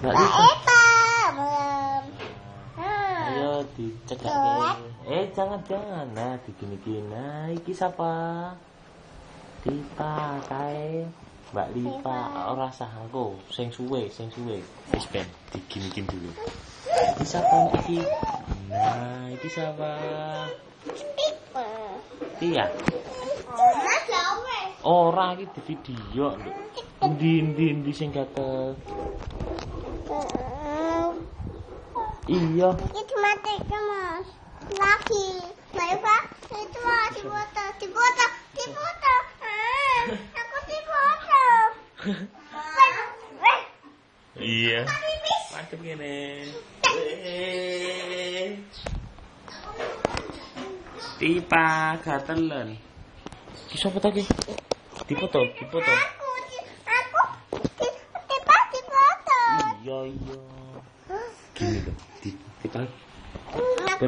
Mbak Lipa belum. Ayo dicegah. Jangan. Nah, digini-gini. Nah, iki siapa? Lipa kae. Mbak Lipa ora sah engko, sing suwe. Wis ben digini-gini dulu. Iki siapa iki? Nah, iki siapa? Iya. Ora iki di video. Endi sing gatel. Iya. Itu mati Mas. Lagi. Bapak, itu di foto. Aku di foto. Iya. Mantep ngene. Tipa gatelan. Ki sapa ta ki? Dipoto. Aku di foto. Iya. Gini lho, tipa. Aku